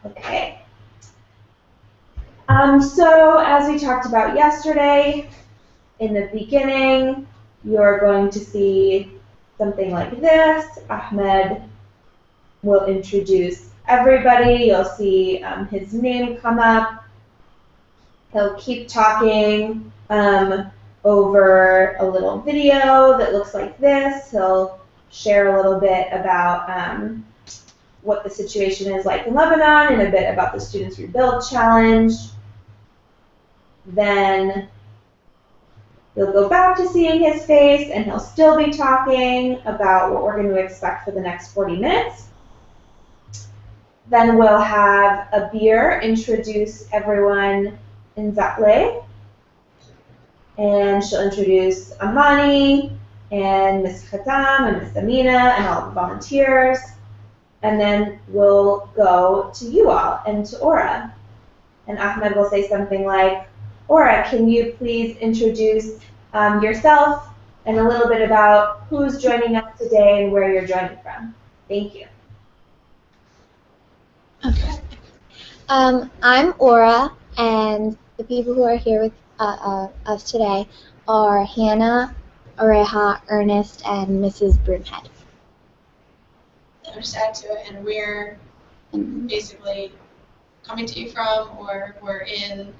Okay. So as we talked about yesterday, in the beginning, you're going to see something like this. Ahmed will introduce everybody. You'll see his name come up. He'll keep talking over a little video that looks like this. He'll share a little bit about what the situation is like in Lebanon and a bit about the Students Rebuild Challenge. Then you'll go back to seeing his face, and he'll still be talking about what we're going to expect for the next 40 minutes. Then we'll have a beer introduce everyone in Zatle. And she'll introduce Amani and Ms. Khatam and Ms. Amina and all the volunteers. And then we'll go to you all and to Aura. And Ahmed will say something like, Aura, can you please introduce yourself and a little bit about who's joining us today and where you're joining from. Thank you. Okay. I'm Aura, and the people who are here with us today are Hannah, Areha, Ernest, and Mrs. Broomhead. I'll just add to it, and we're basically coming to you from, or we're in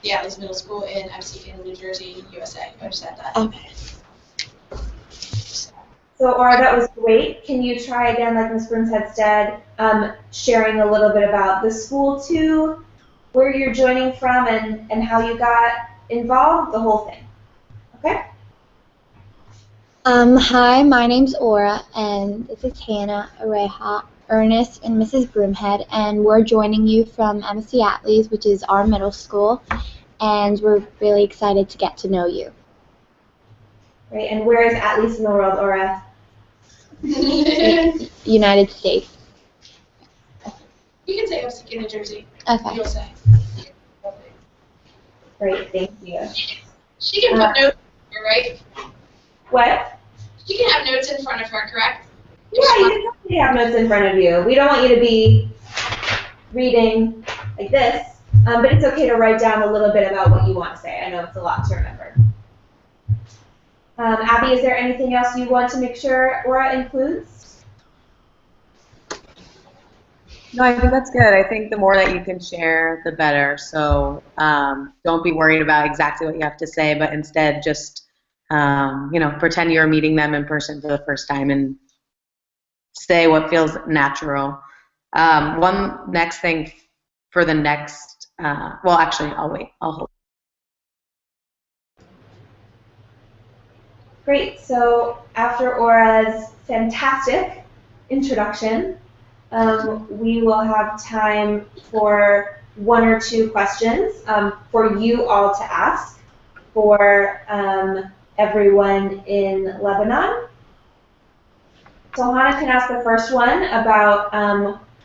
the Attales Middle School in Muskegon, New Jersey, USA. I just add that. Okay. So, Aura, that was great. Can you try again, like Ms. Broomhead said, sharing a little bit about the school too, where you're joining from, and how you got involved, the whole thing. Okay? Hi, my name's Aura, and this is Hannah, Areha, Ernest, and Mrs. Broomhead, and we're joining you from MSC Attales, which is our middle school, and we're really excited to get to know you. Great. And where is Attales in the world, Aura? United States. You can say Muskegon, New Jersey. Okay. USA. Great, thank you. She can put notes here, right? What? She can have notes in front of her, correct? Yeah, you can definitely have notes in front of you. We don't want you to be reading like this, but it's okay to write down a little bit about what you want to say. I know it's a lot to remember. Abby, is there anything else you want to make sure Aura includes? No, I think that's good. I think the more that you can share, the better. So don't be worried about exactly what you have to say, but instead just, pretend you're meeting them in person for the first time and say what feels natural. One next thing for the next, well, actually, I'll wait. I'll hold. Great. So after Aura's fantastic introduction, we will have time for one or two questions for you all to ask for everyone in Lebanon. So Hannah can ask the first one about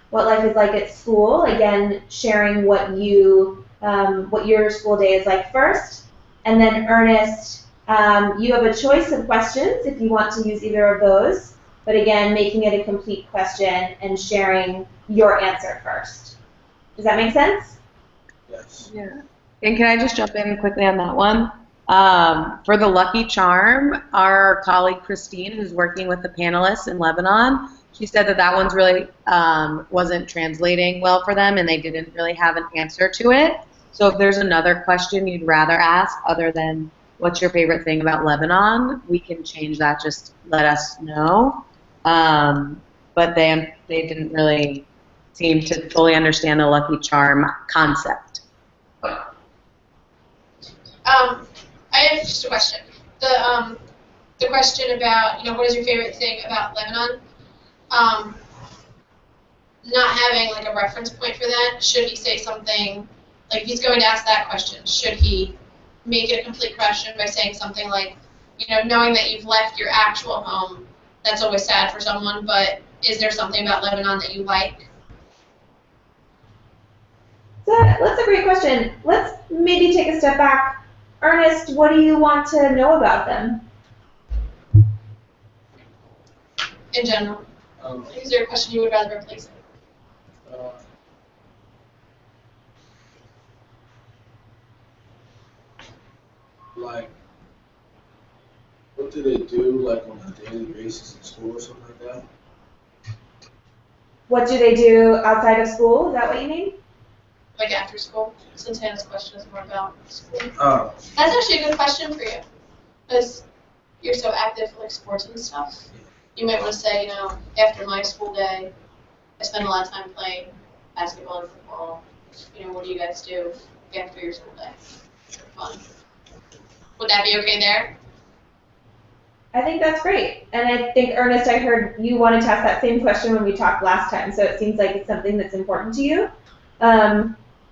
what life is like at school. Again, sharing what your school day is like first, and then Ernest. You have a choice of questions if you want to use either of those, but again, making it a complete question and sharing your answer first. Does that make sense? Yes. Yeah. And can I just jump in quickly on that one? For the lucky charm, our colleague Christine, who's working with the panelists in Lebanon, she said that one's really wasn't translating well for them, and they didn't really have an answer to it. So if there's another question you'd rather ask other than what's your favorite thing about Lebanon, we can change that. Just let us know. But they didn't really seem to fully understand the lucky charm concept. I have just a question. The question about, what is your favorite thing about Lebanon? Not having like a reference point for that, should he say something, like if he's going to ask that question, should he make it a complete question by saying something like, knowing that you've left your actual home, that's always sad for someone, but is there something about Lebanon that you like? So that's a great question. Let's maybe take a step back. Ernest, what do you want to know about them? In general. Is there a question you would rather replace? like, what do they do, like, on a daily basis in school or something like that? What do they do outside of school? Is that what you mean? Like after school, since Hannah's question is more about school. Oh. That's actually a good question for you, because you're so active with like sports and stuff. You might want to say, after my school day, I spend a lot of time playing basketball and football. What do you guys do after your school day? For fun. Would that be okay there? I think that's great. And I think, Ernest, I heard you wanted to ask that same question when we talked last time, so it seems like it's something that's important to you.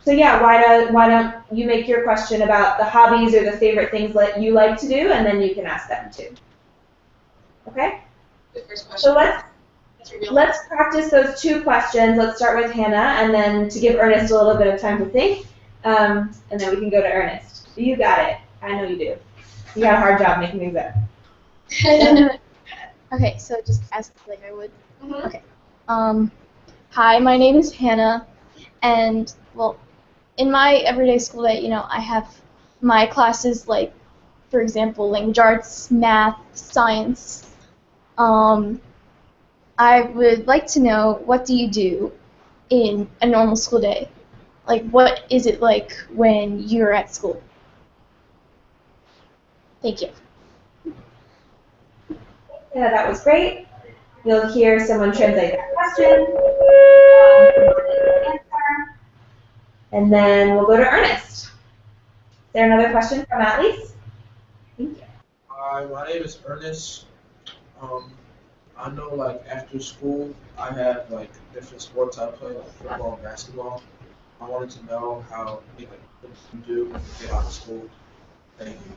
So yeah, why don't you make your question about the hobbies or the favorite things that you like to do, and then you can ask them too. Okay? Good first question. So let's practice those 2 questions. Let's start with Hannah, and then to give Ernest a little bit of time to think, and then we can go to Ernest. You got it. I know you do. You got a hard job making things up. Okay, so just ask like I would. Mm-hmm. Okay. Hi, my name is Hannah, and well, in my everyday school day, I have my classes like, for example, language arts, math, science. I would like to know, what do you do in a normal school day? Like, what is it like when you're at school? Thank you. Yeah, that was great. You'll hear someone translate that question. And then we'll go to Ernest. Is there another question from Attales? Thank you. Hi, my name is Ernest. I know, like, after school, I have, like, different sports I play, like football and basketball. I wanted to know what you do when you get out of school. Thank you.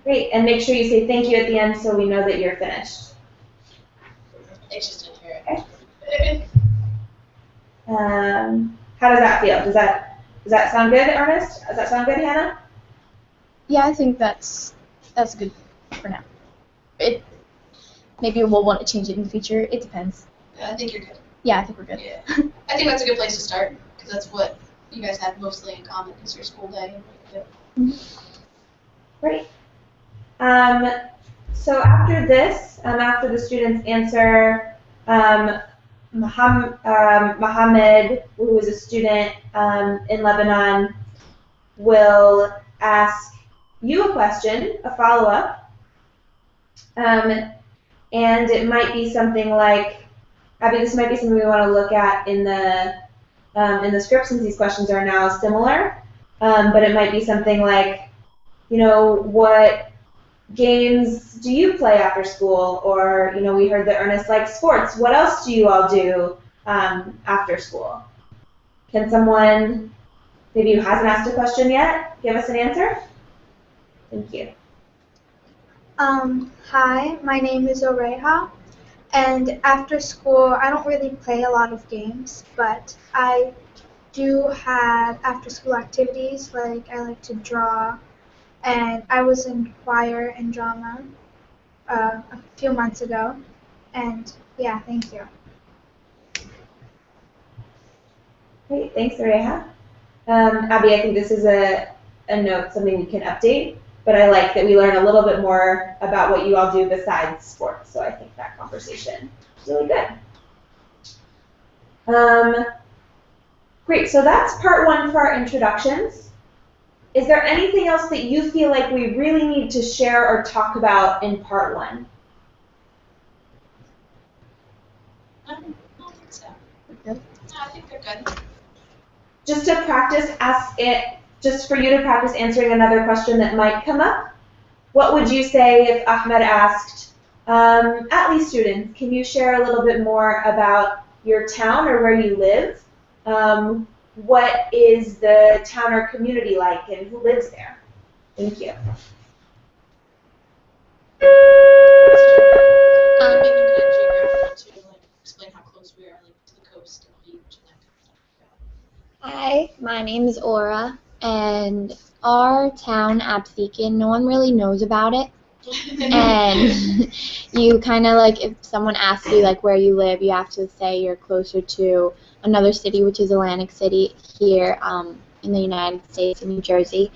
Great, and make sure you say thank you at the end so we know that you're finished. They just didn't hear Okay. it. How does that feel? Does that sound good, Ernest? Does that sound good, Hannah? Yeah, I think that's good for now. Maybe we'll want to change it in the future. It depends. Yeah, I think you're good. Yeah, I think we're good. Yeah. I think that's a good place to start, because that's what you guys have mostly in common, is your school day and what you do. Great. So after this, after the students answer, Mohammed, who is a student in Lebanon, will ask you a question, a follow-up, and it might be something like, Abby, this might be something we want to look at in the script, since these questions are now similar, but it might be something like, what games do you play after school? Or, we heard that Ernest likes sports. What else do you all do after school? Can someone, maybe who hasn't asked a question yet, give us an answer? Thank you. Hi, my name is Oreha, and after school I don't really play a lot of games, but I do have after school activities, like I like to draw, and I was in choir and drama a few months ago, and yeah, thank you. Great, thanks, Areha. Abby, I think this is a note, something we can update, but I like that we learn a little bit more about what you all do besides sports, so I think that conversation is really good. Great, so that's part 1 for our introductions. Is there anything else that you feel like we really need to share or talk about in part 1? I don't think so. Good. No, I think they're good. Just to practice, just for you to practice answering another question that might come up. What would you say if Ahmed asked, Attles students, can you share a little bit more about your town or where you live? What is the town or community like, and who lives there? Thank you. Maybe kind of geographical too, like explain how close we are, like to the coast and beach and that kind of stuff. Hi, my name is Aura, and our town, Absecon, no one really knows about it. And you kind of like, if someone asks you like where you live, you have to say you're closer to another city, which is Atlantic City here in the United States in New Jersey.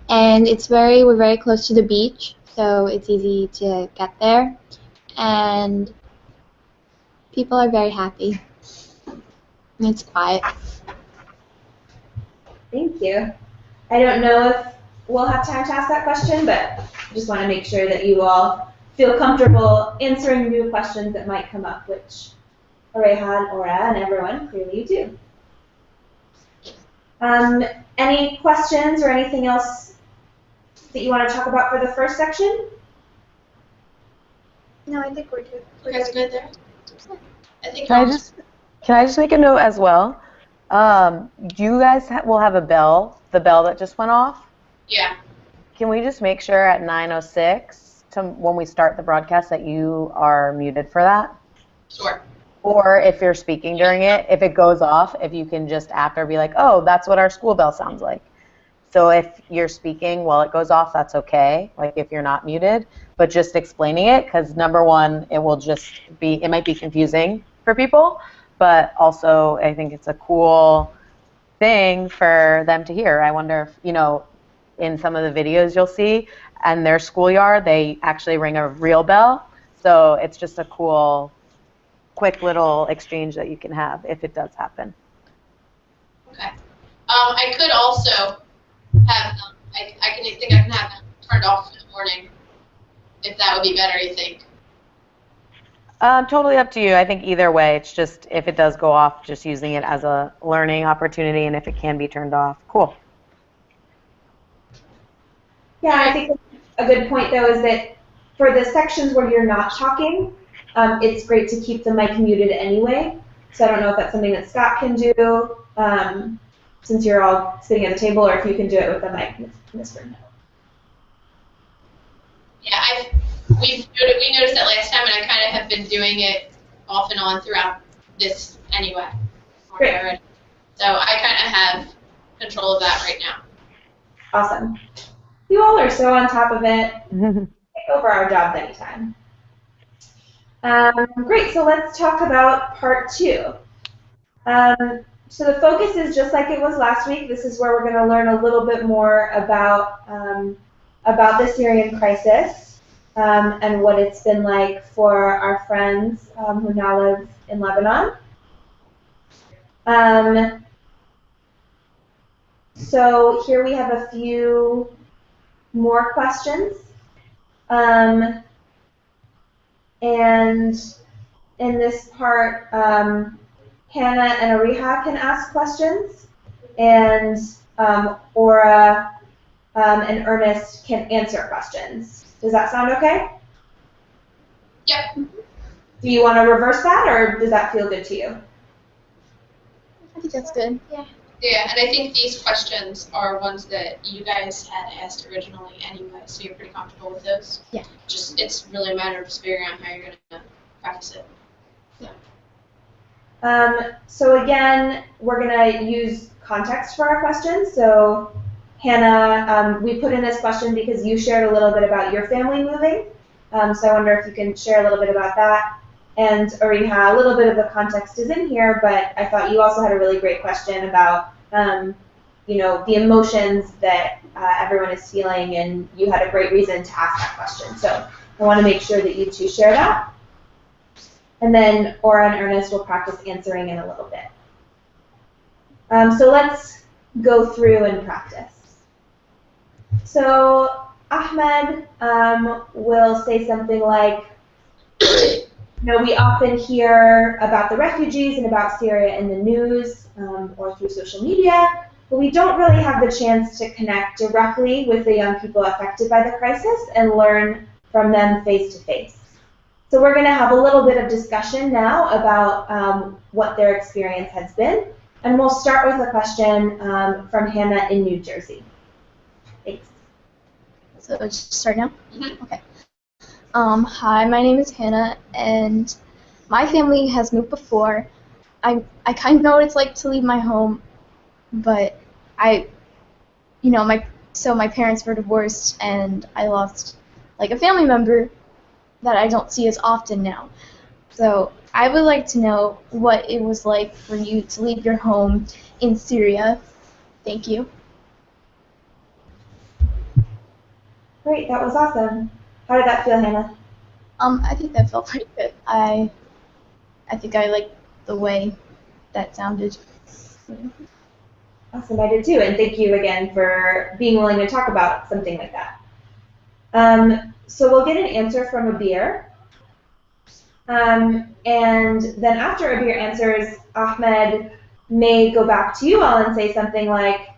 And we're very close to the beach, so it's easy to get there. And people are very happy. And it's quiet. Thank you. I don't know if we'll have time to ask that question, but I just want to make sure that you all feel comfortable answering new questions that might come up, which Reha, Ora, and everyone, clearly you do. Any questions or anything else that you want to talk about for the first section? No, I think we're good. You guys good there? I think Can I just make a note as well? You guys will have a bell, the bell that just went off. Yeah. Can we just make sure at 9:06 when we start the broadcast that you are muted for that? Sure. Or if you're speaking during it, if it goes off, if you can just after be like, oh, that's what our school bell sounds like. So if you're speaking while it goes off, that's okay, like if you're not muted, but just explaining it, because number one, it might be confusing for people, but also I think it's a cool thing for them to hear. I wonder if, in some of the videos you'll see, and their schoolyard, they actually ring a real bell. So it's just a cool, quick little exchange that you can have if it does happen. Okay. I could also have them, I think I can have them turned off in the morning, if that would be better, you think? Totally up to you. I think either way, it's just if it does go off, just using it as a learning opportunity, and if it can be turned off, cool. Yeah, I think a good point, though, is that for the sections where you're not talking, it's great to keep the mic muted anyway. So I don't know if that's something that Scott can do, since you're all sitting at the table, or if you can do it with the mic, Ms. Burnett. Yeah, we noticed that last time, and I kind of have been doing it off and on throughout this anyway. Great. Already. So I kind of have control of that right now. Awesome. You all are so on top of it. Take over our jobs anytime. Great, so let's talk about part 2. So the focus is just like it was last week. This is where we're going to learn a little bit more about the Syrian crisis and what it's been like for our friends who now live in Lebanon. So here we have a few more questions. And in this part, Hannah and Ariha can ask questions, and Aura and Ernest can answer questions. Does that sound okay? Yep. Do you want to reverse that, or does that feel good to you? I think that's good. Yeah, and I think these questions are ones that you guys had asked originally anyway, so you're pretty comfortable with those? Yeah. It's really a matter of just figuring out how you're going to practice it. So again, we're going to use context for our questions. So Hannah, we put in this question because you shared a little bit about your family moving. So I wonder if you can share a little bit about that. And Ariha, a little bit of the context is in here, but I thought you also had a really great question about, the emotions that everyone is feeling, and you had a great reason to ask that question. So I want to make sure that you two share that. And then Aura and Ernest will practice answering in a little bit. So let's go through and practice. So Ahmed will say something like, we often hear about the refugees and about Syria in the news or through social media, but we don't really have the chance to connect directly with the young people affected by the crisis and learn from them face to face. So we're going to have a little bit of discussion now about what their experience has been, and we'll start with a question from Hannah in New Jersey. Thanks. So just start now? Mm-hmm. Okay. Hi, my name is Hannah, and my family has moved before. I kind of know what it's like to leave my home, but my parents were divorced, and I lost a family member that I don't see as often now. So I would like to know what it was like for you to leave your home in Syria. Thank you. Great, that was awesome. How did that feel, Hannah? I think that felt pretty good. I think I liked the way that sounded. Awesome, I did too, and thank you again for being willing to talk about something like that. So we'll get an answer from Abir, and then after Abir answers, Ahmed may go back to you all and say something like,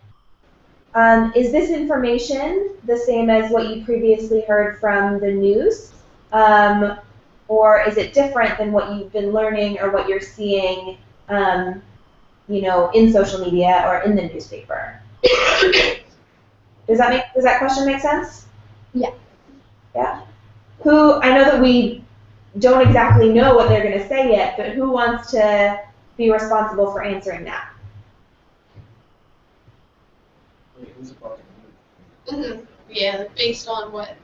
is this information the same as what you previously heard from the news? Or is it different than what you've been learning or what you're seeing, in social media or in the newspaper? Does that question make sense? Yeah. Yeah. I know that we don't exactly know what they're going to say yet, but who wants to be responsible for answering that? Yeah, based on what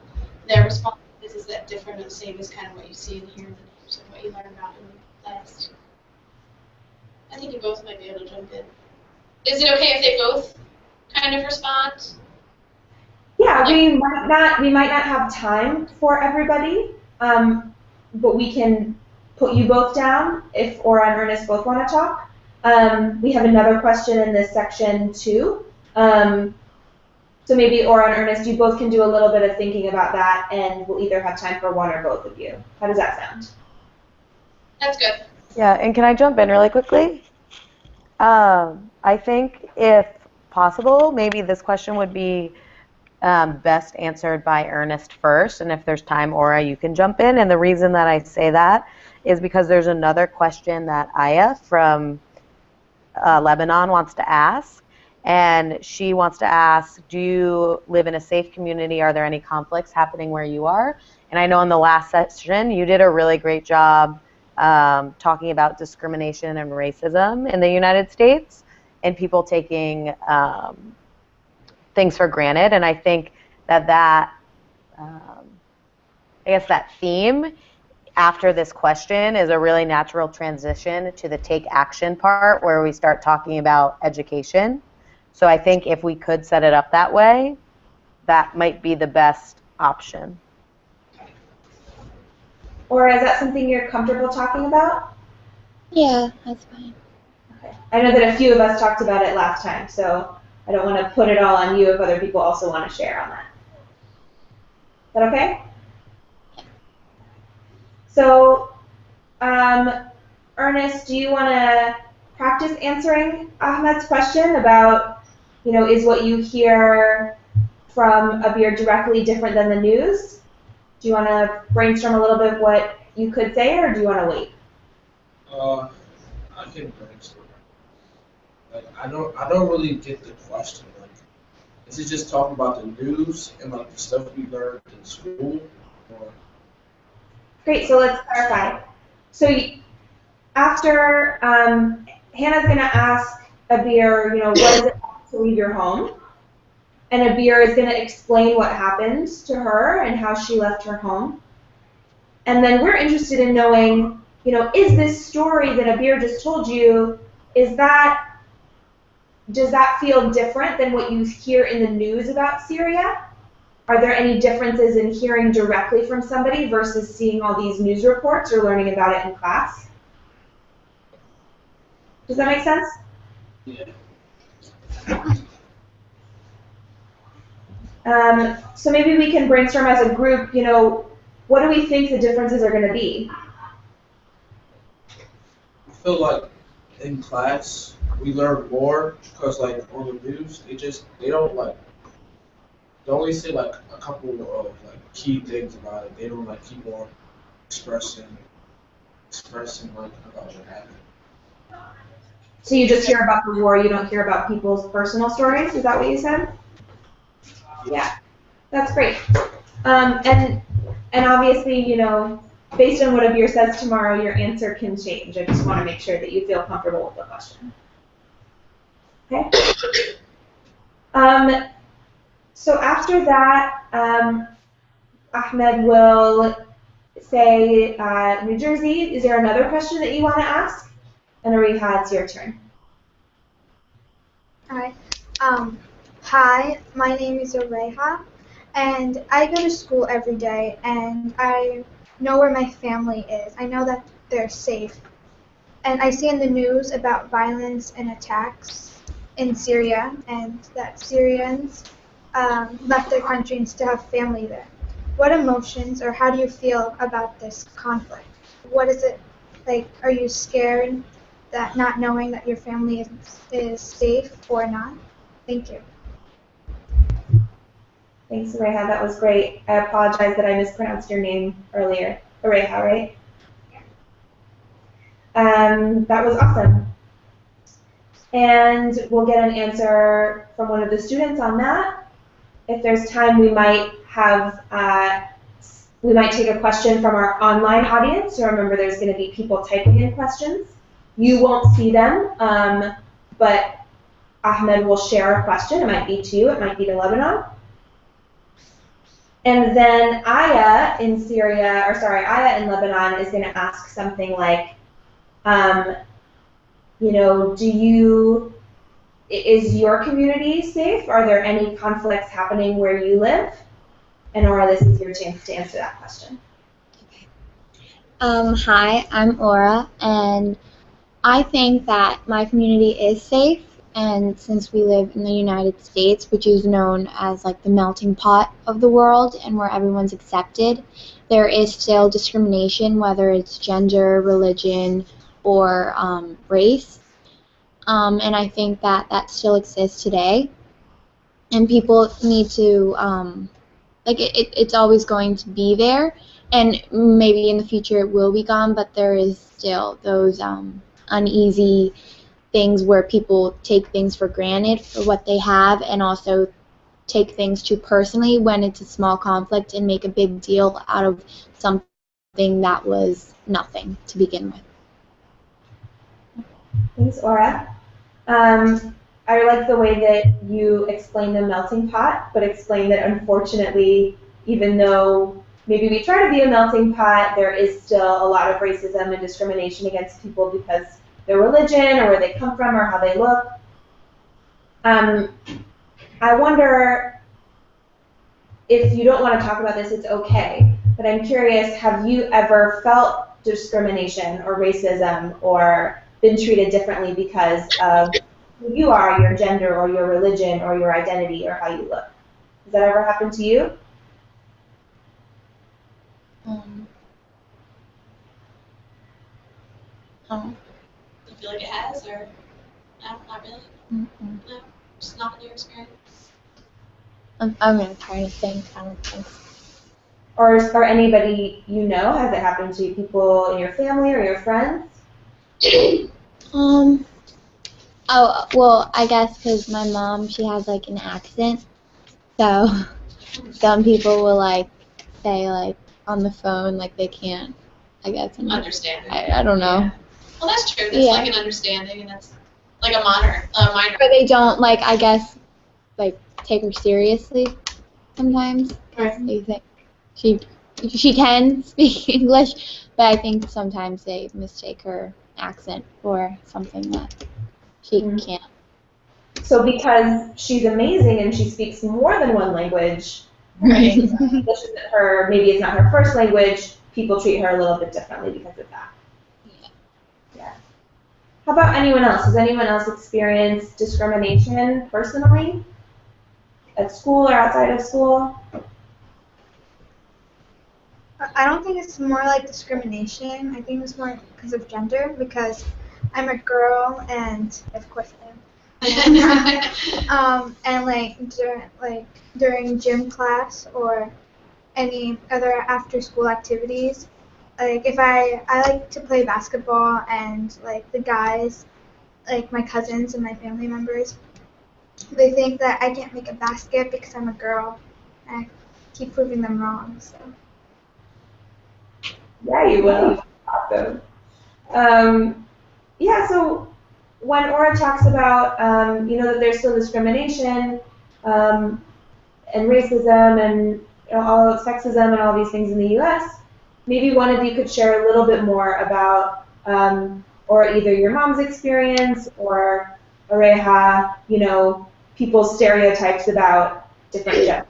their response is that different or the same as kind of what you see and hear in the news and what you learn about in class? I think you both might be able to jump in. Is it okay if they both kind of respond? Yeah, we might not have time for everybody, but we can put you both down if Aura and Ernest both want to talk. We have another question in this section too. So maybe Aura and Ernest, you both can do a little bit of thinking about that, and we'll either have time for one or both of you. How does that sound? That's good. Yeah, and can I jump in really quickly? I think if possible, maybe this question would be best answered by Ernest first, and if there's time, Aura, you can jump in. And the reason that I say that is because there's another question that Aya from Lebanon wants to ask. And she wants to ask, do you live in a safe community? Are there any conflicts happening where you are? And I know in the last session, you did a really great job talking about discrimination and racism in the United States and people taking things for granted. And I think that theme after this question is a really natural transition to the take action part where we start talking about education. So I think if we could set it up that way, that might be the best option. Or is that something you're comfortable talking about? Yeah, that's fine. Okay. I know that a few of us talked about it last time, so I don't want to put it all on you if other people also want to share on that. Is that okay? So, Ernest, do you want to practice answering Ahmed's question about, is what you hear from Abir directly different than the news? Do you want to brainstorm a little bit what you could say, or do you want to wait? I can brainstorm. Like, I don't really get the question. Like, is it just talking about the news and like the stuff we learned in school, or? Great. So let's clarify. So after Hannah's going to ask Abir, what is it like to leave your home? And Abir is going to explain what happened to her and how she left her home. And then we're interested in knowing, is this story that Abir just told you, does that feel different than what you hear in the news about Syria? Are there any differences in hearing directly from somebody versus seeing all these news reports or learning about it in class? Does that make sense? Yeah. So maybe we can brainstorm as a group, what do we think the differences are going to be? I feel like in class we learn more because like on the news they don't like they only say like a couple of like key things about it. They don't like keep on expressing like about what happened. So you just hear about the war, you don't hear about people's personal stories? Is that what you said? Yeah, that's great. And obviously, based on what Abir says tomorrow, your answer can change. I just want to make sure that you feel comfortable with the question. Okay? So after that, Ahmed will say, New Jersey, is there another question that you want to ask? And Ariha, it's your turn. Alright. Hi, my name is Oreha, And I go to school every day, and I know where my family is. I know that they're safe. And I see in the news about violence and attacks in Syria, and that Syrians left their country and still have family there. What emotions or how do you feel about this conflict? What is it like? Are you scared that not knowing that your family is safe or not? Thank you. Thanks, Areha. That was great. I apologize that I mispronounced your name earlier. Areha, right? That was awesome. And we'll get an answer from one of the students on that. If there's time, we might take a question from our online audience. So remember, there's going to be people typing in questions. You won't see them, but Ahmed will share a question. It might be to you. It might be to Lebanon. And then Aya in Lebanon is going to ask something like, is your community safe? Are there any conflicts happening where you live? And Aura, this is your chance to answer that question. Hi, I'm Aura, and I think that my community is safe. And since we live in the United States, which is known as like the melting pot of the world and where everyone's accepted, there is still discrimination, whether it's gender, religion, or race. And I think that still exists today. And people need to, it's always going to be there. And maybe in the future it will be gone, but there is still those uneasy things where people take things for granted for what they have and also take things too personally when it's a small conflict and make a big deal out of something that was nothing to begin with. Thanks, Aura. I like the way that you explained the melting pot, but explained that unfortunately, even though maybe we try to be a melting pot, there is still a lot of racism and discrimination against people because their religion or where they come from or how they look. I wonder if you don't want to talk about this, it's okay, but I'm curious, have you ever felt discrimination or racism or been treated differently because of who you are, your gender or your religion or your identity or how you look? Has that ever happened to you? You feel like it has, or no, not really? Mm-hmm. No, just not in your experience. I'm going to try to think. I don't think. Or anybody you know, has it happened to people in your family or your friends? Oh, well, I guess because my mom, she has like an accent, so some people will like say like on the phone like they can't, I guess. Understand it. I don't know. Yeah. Well, that's true. That's like an understanding, and that's like a minor. But they don't like, I guess, like take her seriously sometimes. Right. They think she can speak English, but I think sometimes they mistake her accent for something that she can't. So because she's amazing and she speaks more than one language, Right. English isn't her, maybe it's not her first language, people treat her a little bit differently because of that. Yeah. How about anyone else? Has anyone else experienced discrimination personally? At school or outside of school? I don't think it's more like discrimination. I think it's more because of gender, because I'm a girl and of course I am. And during gym class or any other after school activities, like if I like to play basketball and like the guys, like my cousins and my family members, they think that I can't make a basket because I'm a girl, and I keep proving them wrong. So. Yeah, you will. Awesome. Yeah, so when Aura talks about, that there's still discrimination and racism and all sexism and all these things in the U.S., maybe one of you could share a little bit more about, or either your mom's experience or Areha, people's stereotypes about different genders.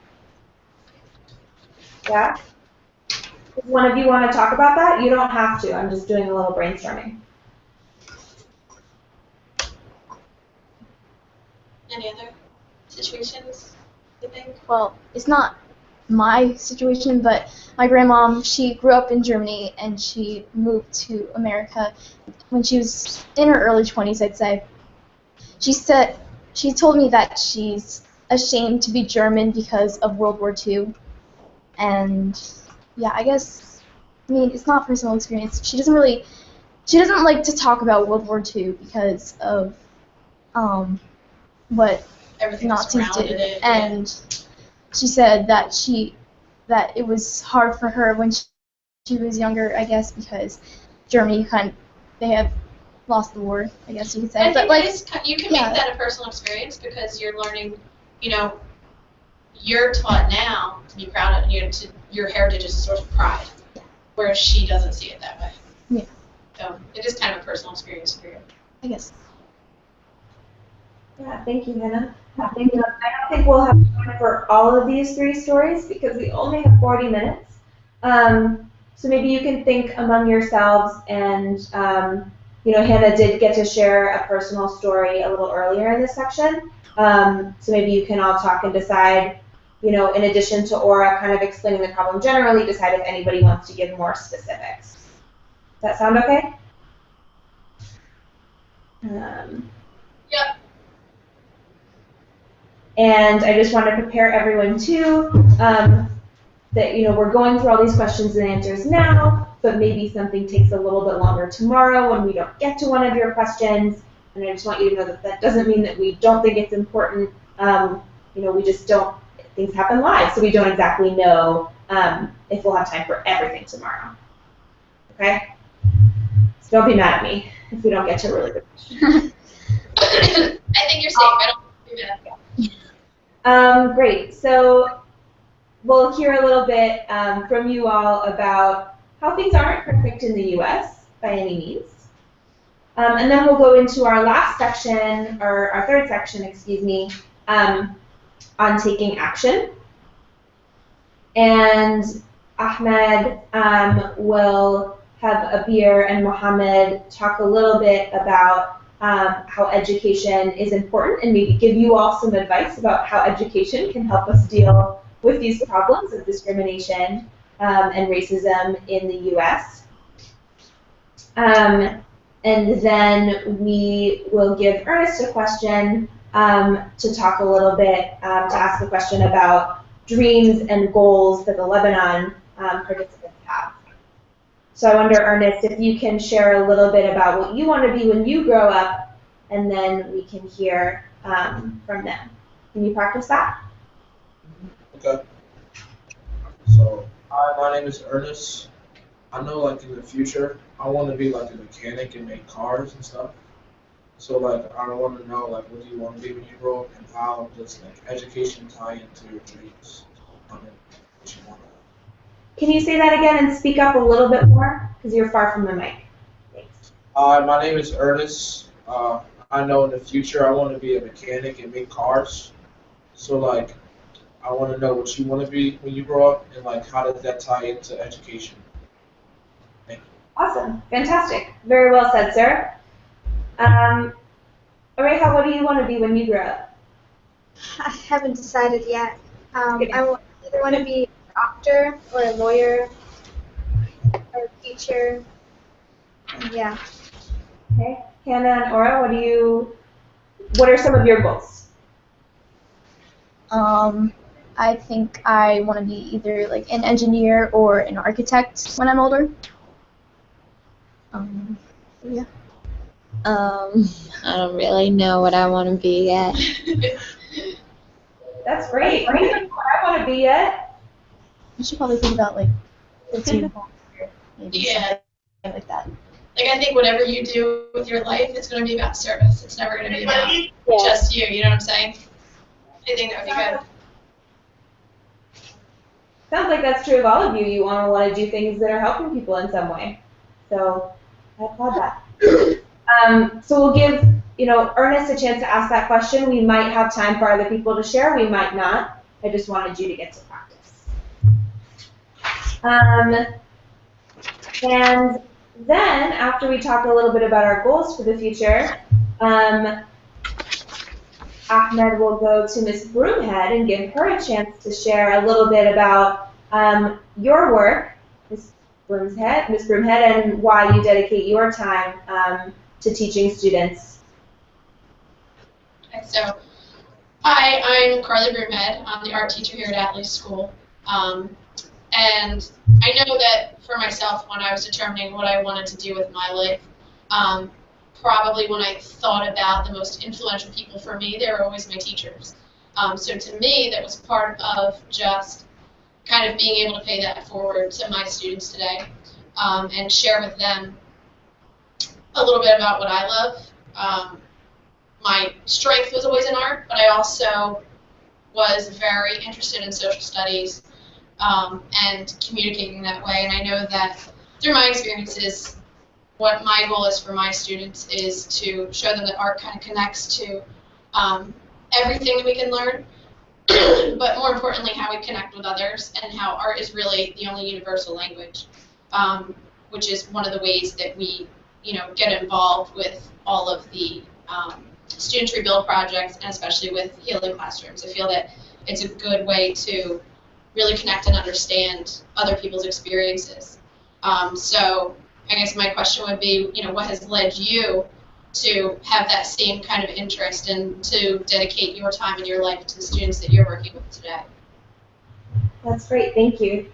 Yeah? Does one of you want to talk about that? You don't have to. I'm just doing a little brainstorming. Any other situations, you think? Well, it's not my situation, but my grandmom, she grew up in Germany and she moved to America when she was in her early 20s, I'd say. She told me that she's ashamed to be German because of World War II. And yeah, I guess, I mean, it's not personal experience. She doesn't like to talk about World War II because of what Everything Nazis surrounded did. it. And she said that it was hard for her when she was younger, I guess, because Germany they have lost the war, I guess you could say. I But think you can make that a personal experience because you're learning, you're taught now to be proud of, your heritage is a source of pride, whereas she doesn't see it that way. Yeah. So it is kind of a personal experience for you. I guess. Yeah, thank you, Hannah. I don't think we'll have time for all of these 3 stories because we only have 40 minutes. So maybe you can think among yourselves and, Hannah did get to share a personal story a little earlier in this section. So maybe you can all talk and decide, in addition to Aura kind of explaining the problem generally, decide if anybody wants to give more specifics. Does that sound okay? Yep. And I just want to prepare everyone too, that, we're going through all these questions and answers now, but maybe something takes a little bit longer tomorrow when we don't get to one of your questions. And I just want you to know that that doesn't mean that we don't think it's important. We just don't, things happen live, so we don't exactly know if we'll have time for everything tomorrow. Okay? So don't be mad at me if we don't get to a really good question. I think you're safe. I don't do that. Great. So we'll hear a little bit from you all about how things aren't perfect in the U.S. by any means. And then we'll go into our last section, or our third section, on taking action. And Ahmed will have a beer and Mohammed talk a little bit about how education is important and maybe give you all some advice about how education can help us deal with these problems of discrimination and racism in the U.S. And then we will give Ernest a question to talk a little bit, to ask a question about dreams and goals that the Lebanon participants have. So I wonder, Ernest, if you can share a little bit about what you want to be when you grow up, and then we can hear from them. Can you practice that? Okay. So, hi, my name is Ernest. I know, in the future, I want to be, a mechanic and make cars and stuff. So, I want to know, what do you want to be when you grow up, and how does, education tie into your dreams? What you want. Can you say that again and speak up a little bit more? Because you're far from the mic. Thanks. My name is Ernest. I know in the future I want to be a mechanic and make cars. So, I want to know what you want to be when you grow up, and, how does that tie into education? Thank you. Awesome. Fantastic. Very well said, sir. Areha, what do you want to be when you grow up? I haven't decided yet. I either want to be a doctor or a lawyer or a teacher. And yeah. Okay. Hannah and Aura, what are some of your goals? I think I want to be either an engineer or an architect when I'm older. Yeah. I don't really know what I want to be yet. That's great. I don't know what I want to be yet. You should probably think about maybe Yeah. something like that. I think whatever you do with your life, it's going to be about service. It's never going to be about just you. You know what I'm saying? I think that would be good. Sounds like that's true of all of you. You want to do things that are helping people in some way. So I applaud that. So we'll give Ernest a chance to ask that question. We might have time for other people to share. We might not. I just wanted you to get to practice. And then, after we talk a little bit about our goals for the future, Ahmed will go to Miss Broomhead and give her a chance to share a little bit about your work, Miss Broomhead, and why you dedicate your time to teaching students. Okay, so, hi, I'm Carly Broomhead. I'm the art teacher here at Attales School. And I know that for myself, when I was determining what I wanted to do with my life, probably when I thought about the most influential people for me, they were always my teachers. So to me, that was part of just kind of being able to pay that forward to my students today and share with them a little bit about what I love. My strength was always in art, but I also was very interested in social studies and communicating that way. And I know that through my experiences, what my goal is for my students is to show them that art kind of connects to everything that we can learn, but more importantly, how we connect with others and how art is really the only universal language, which is one of the ways that we, get involved with all of the student rebuild projects, and especially with healing classrooms. I feel that it's a good way to really connect and understand other people's experiences. So I guess my question would be, what has led you to have that same kind of interest and to dedicate your time and your life to the students that you're working with today? That's great, thank you.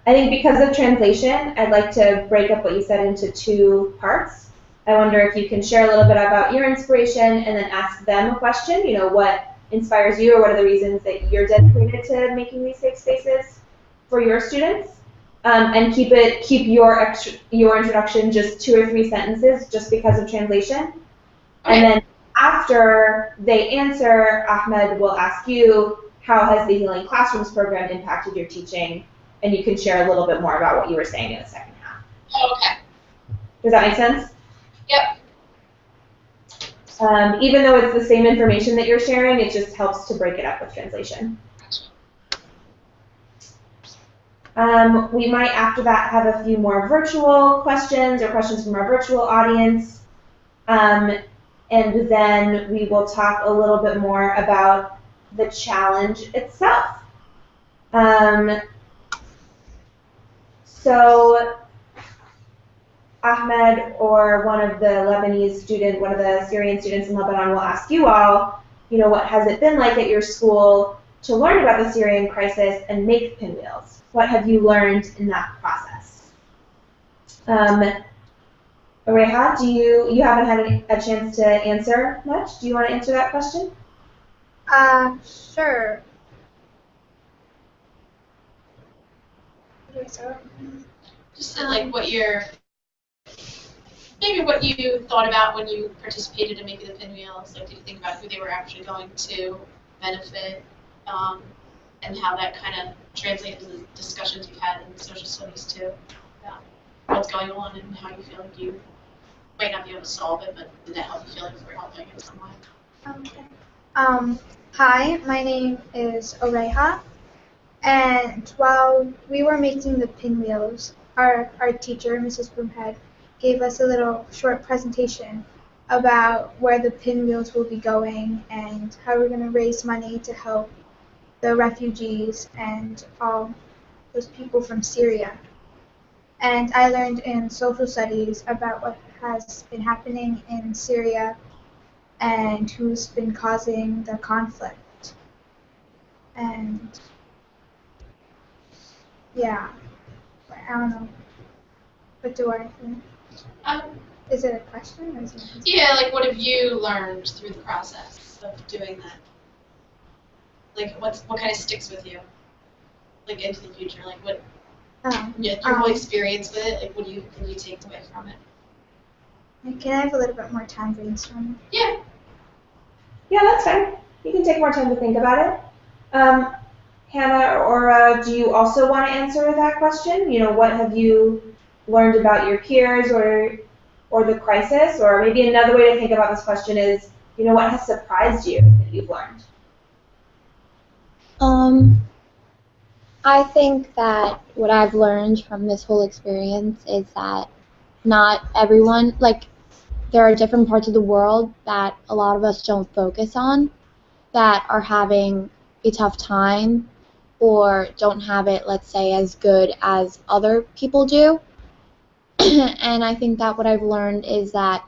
I think because of translation, I'd like to break up what you said into two parts. I wonder if you can share a little bit about your inspiration and then ask them a question, what inspires you or what are the reasons that you're dedicated to making these safe spaces for your students. And keep your introduction just 2 or 3 sentences just because of translation. Okay. And then after they answer, Ahmed will ask you, how has the Healing Classrooms program impacted your teaching? And you can share a little bit more about what you were saying in the second half. Okay. Does that make sense? Yep. Even though it's the same information that you're sharing, it just helps to break it up with translation. We might, after that, have a few more virtual questions or questions from our virtual audience. And then we will talk a little bit more about the challenge itself. So Ahmed or one of the Syrian students in Lebanon will ask you all, what has it been like at your school to learn about the Syrian crisis and make pinwheels? What have you learned in that process? Reha, you haven't had a chance to answer much. Do you want to answer that question? Sure. Just like what you thought about when you participated in making the pinwheels. Like, did you think about who they were actually going to benefit, and how that kind of translates to the discussions you've had in social studies too, about what's going on and how you feel like you might not be able to solve it, but did that help you feel like you were helping in some way? Okay. Hi, my name is Oreha, and while we were making the pinwheels, our teacher, Mrs. Broomhead, gave us a little short presentation about where the pinwheels will be going and how we're going to raise money to help the refugees and all those people from Syria. And I learned in social studies about what has been happening in Syria and who's been causing the conflict. And yeah, I don't know. What do I think? Is it a question or is it? Yeah, like what have you learned through the process of doing that? Like what kind of sticks with you? Like into the future, like what? Your whole experience with it. Like what can you take away from it? Can I have a little bit more time brainstorming? Yeah. Yeah, that's fine. You can take more time to think about it. Hannah or do you also want to answer that question? What have you learned about your peers or the crisis? Or maybe another way to think about this question is, what has surprised you that you've learned? I think that what I've learned from this whole experience is that not everyone, like, there are different parts of the world that a lot of us don't focus on that are having a tough time or don't have it, let's say, as good as other people do. And I think that what I've learned is that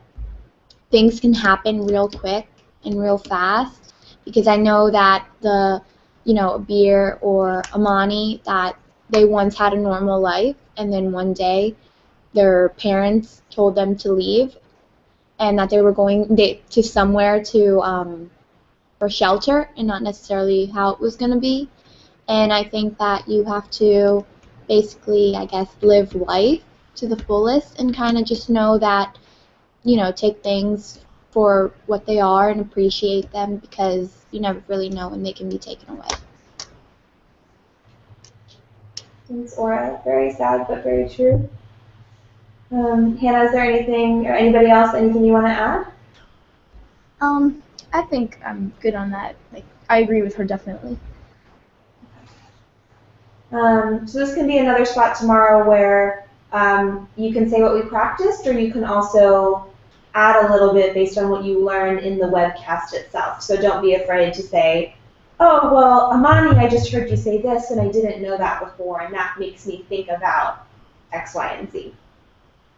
things can happen real quick and real fast because I know that a beer or Amani, that they once had a normal life and then one day their parents told them to leave and that they were going to somewhere for shelter and not necessarily how it was going to be. And I think that you have to basically, I guess, live life to the fullest and kind of just know that, take things for what they are and appreciate them because you never really know when they can be taken away. Thanks, Aura. Very sad, but very true. Hannah, is there anything, or anybody else, anything you want to add? I think I'm good on that. Like, I agree with her definitely. So this can be another spot tomorrow where you can say what we practiced, or you can also add a little bit based on what you learn in the webcast itself. So don't be afraid to say, oh, well, Amani, I just heard you say this, and I didn't know that before, and that makes me think about X, Y, and Z.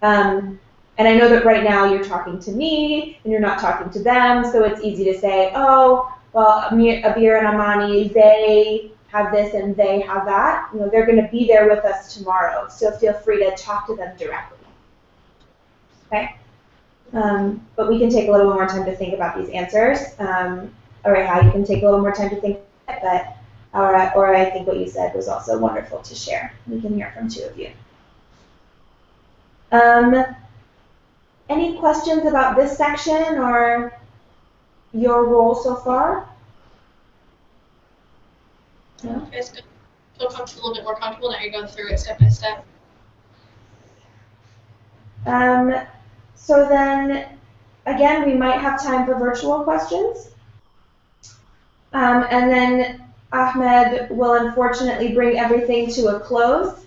And I know that right now you're talking to me, and you're not talking to them, so it's easy to say, oh, well, Abir and Amani, they have this and they have that. They're going to be there with us tomorrow, so feel free to talk to them directly. Okay? But we can take a little more time to think about these answers. Areha, you can take a little more time to think about it, but or I think what you said was also wonderful to share. We can hear from two of you. Any questions about this section or your role so far? No? You guys feel comfortable, a little bit more comfortable now you're going through it step by step? So then, again, we might have time for virtual questions. And then Ahmed will unfortunately bring everything to a close.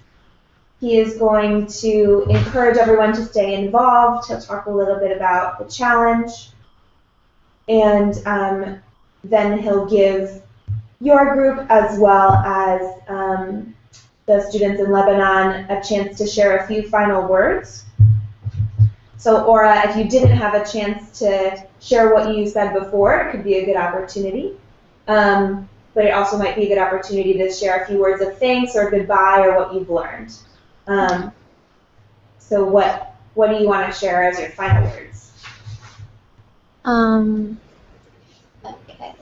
He is going to encourage everyone to stay involved. He'll talk a little bit about the challenge. And then he'll give your group as well as the students in Lebanon a chance to share a few final words. So Aura, if you didn't have a chance to share what you said before, it could be a good opportunity. But it also might be a good opportunity to share a few words of thanks or goodbye or what you've learned. So what do you want to share as your final words? Okay.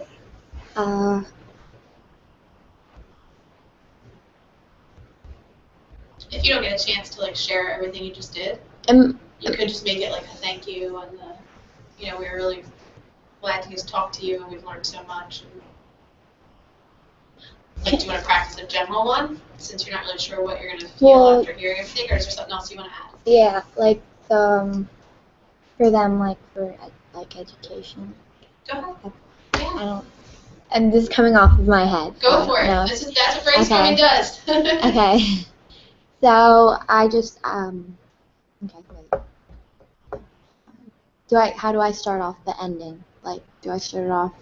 If you don't get a chance to share everything you just did, you could just make it like a thank you and we're really glad to talk to you and we've learned so much. And, do you want to practice a general one since you're not really sure what you're going to feel after hearing everything, or is there something else you want to add? Yeah, for them, for education. Go ahead. Yeah. I don't. And this is coming off of my head. Go for it. That's what brainstorming does. Okay. So I just okay, wait. How do I start off the ending? Do I start it off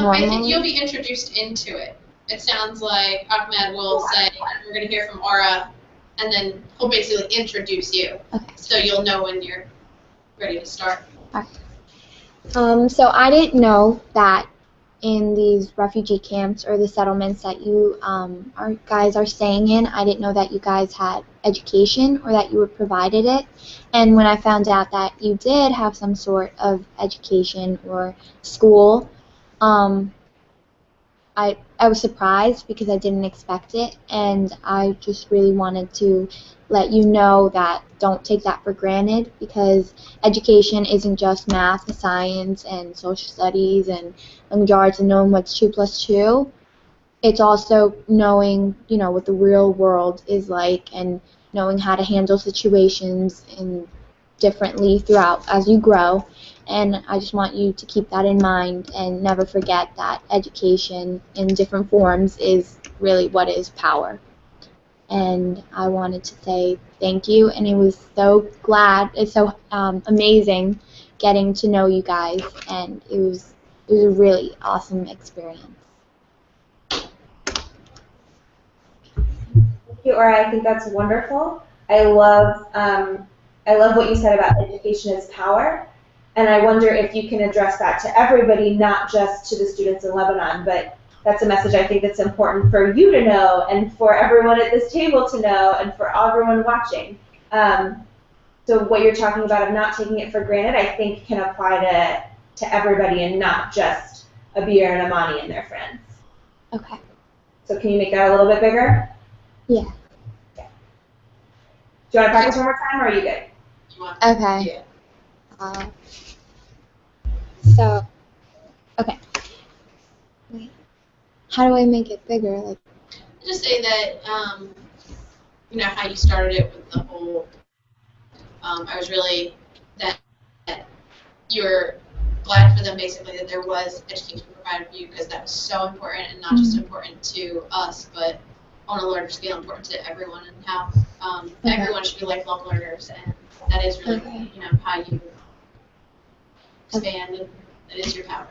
normally? I think you'll be introduced into it. It sounds like Ahmed will say, we're going to hear from Aura, and then he'll basically introduce you. Okay. So you'll know when you're ready to start. Okay. So I didn't know that in these refugee camps or the settlements that you guys are staying in, I didn't know that you guys had education or that you were provided it. And when I found out that you did have some sort of education or school, I was surprised because I didn't expect it, and I just really wanted to let you know that don't take that for granted, because education isn't just math and science and social studies and language arts and knowing what's 2 + 2. It's also knowing, what the real world is like and knowing how to handle situations differently throughout as you grow. And I just want you to keep that in mind and never forget that education in different forms is really what is power. And I wanted to say thank you, and it was so amazing getting to know you guys, and it was a really awesome experience. Thank you, Aura. I think that's wonderful. I love what you said about education is power, and I wonder if you can address that to everybody, not just to the students in Lebanon, but that's a message I think that's important for you to know and for everyone at this table to know and for everyone watching. So what you're talking about of not taking it for granted, I think can apply to everybody and not just Abir and Amani and their friends. Okay. So can you make that a little bit bigger? Yeah. Okay. Do you want to practice one more time, or are you good? Okay. Yeah. So, okay. Wait. How do I make it bigger? Like. Just say that, you know, how you started it with the whole, I was really, that you were glad for them basically that there was education provided for you because that was so important and not just important to us, but on a larger scale important to everyone and how everyone should be lifelong learners, and that is really, you know, how you expand and that is your power.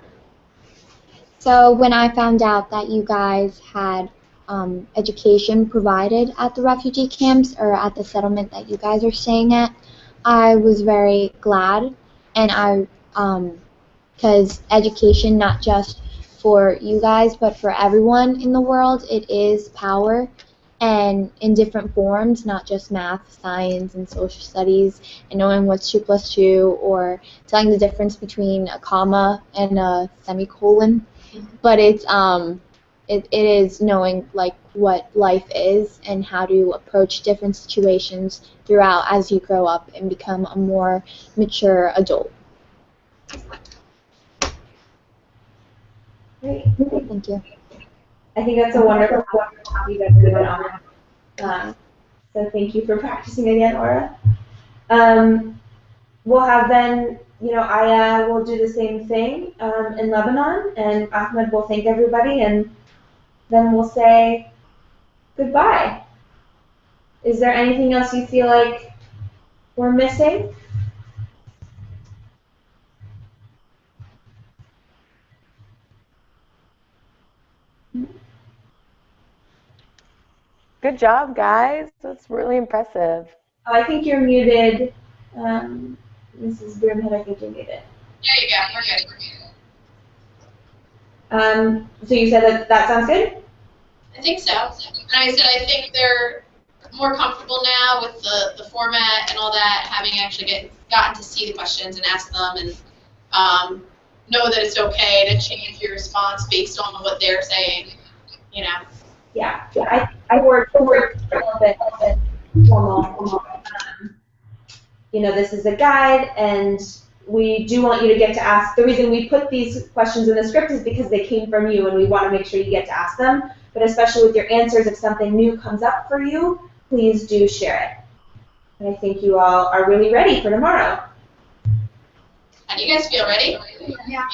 So when I found out that you guys had education provided at the refugee camps or at the settlement that you guys are staying at, I was very glad, and because education, not just for you guys, but for everyone in the world, it is power, and in different forms, not just math, science, and social studies, and knowing what's 2 plus 2, or telling the difference between a comma and a semicolon. But it is knowing like what life is and how to approach different situations throughout as you grow up and become a more mature adult. Great. Thank you. I think that's a wonderful topic that we went on. So thank you for practicing again, Aura. We'll have then, Aya will do the same thing in Lebanon, and Ahmed will thank everybody, and then we'll say goodbye. Is there anything else you feel like we're missing? Good job, guys. That's really impressive. Oh, I think you're muted. Mrs. Broomhead, I think you're muted. There you go. We're good. So you said that sounds good? I think so. And I said I think they're more comfortable now with the format and all that, having actually gotten to see the questions and ask them, and know that it's okay to change your response based on what they're saying, you know. Yeah. I worked a little bit formal. This is a guide, and we do want you to get to ask. The reason we put these questions in the script is because they came from you, and we want to make sure you get to ask them. But especially with your answers, if something new comes up for you, please do share it. And I think you all are really ready for tomorrow. How do you guys feel? Ready? Yeah.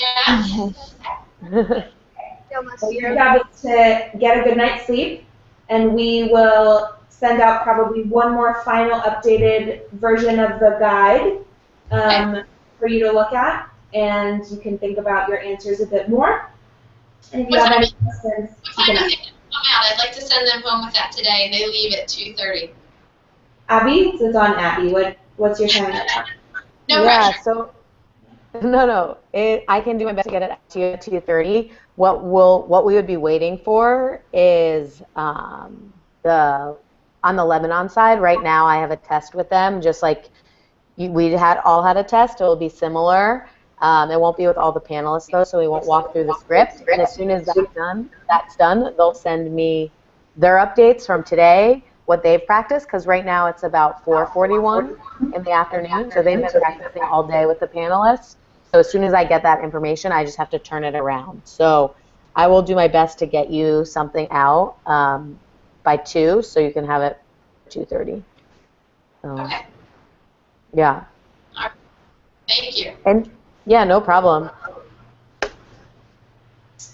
So your job is to get a good night's sleep, and we will send out probably one more final updated version of the guide for you to look at, and you can think about your answers a bit more. And if you have any questions, what time does it come out? I'd like to send them home with that today, and they leave at 2:30. Abby, so it's on Abby. What's your time? No yeah, pressure. so no. I can do my best to get it to you at 2:30. What we would be waiting for is on the Lebanon side. Right now, I have a test with them, just like we all had a test. It will be similar. It won't be with all the panelists though, so we won't walk through the script. And as soon as that's done, they'll send me their updates from today, what they've practiced, because right now it's about 4:41 in the afternoon, so they've been practicing all day with the panelists. So as soon as I get that information, I just have to turn it around. So I will do my best to get you something out by 2, so you can have it 2:30. Okay. Yeah. All right. Thank you. And yeah, no problem.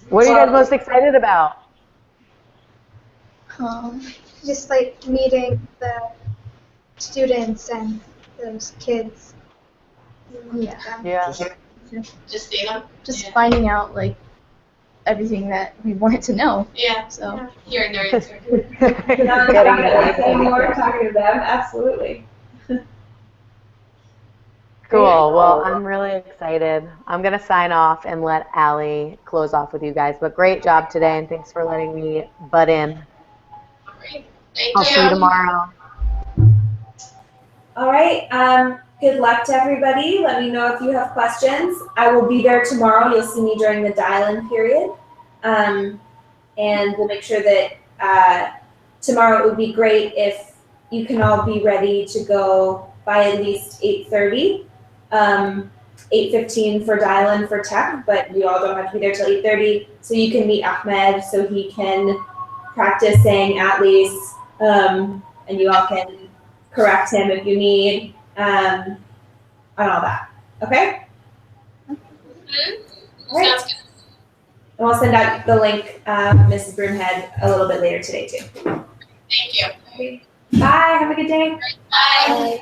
What are you guys most excited about? Just like meeting the students and those kids. Yeah. Yeah. Just see them. Just Yeah. finding out like everything that we wanted to know. Yeah. So Yeah. Hearing their answer. Getting more, talking to them, absolutely. Cool. Well, I'm really excited. I'm going to sign off and let Allie close off with you guys. But great job today, and thanks for letting me butt in. Great. Thank I'll you. see you tomorrow. All right. Good luck to everybody. Let me know if you have questions. I will be there tomorrow. You'll see me during the dial-in period. And we'll make sure that tomorrow it would be great if you can all be ready to go by at least 8:30. 8:15 for dial-in for tech, but you all don't have to be there till 8:30. So you can meet Ahmed so he can practice saying Attales, and you all can correct him if you need, and all that. Okay? All right. Sounds good. And we'll send out the link, Mrs. Broomhead, a little bit later today too. Thank you. Bye. Have a good day. Bye. Bye.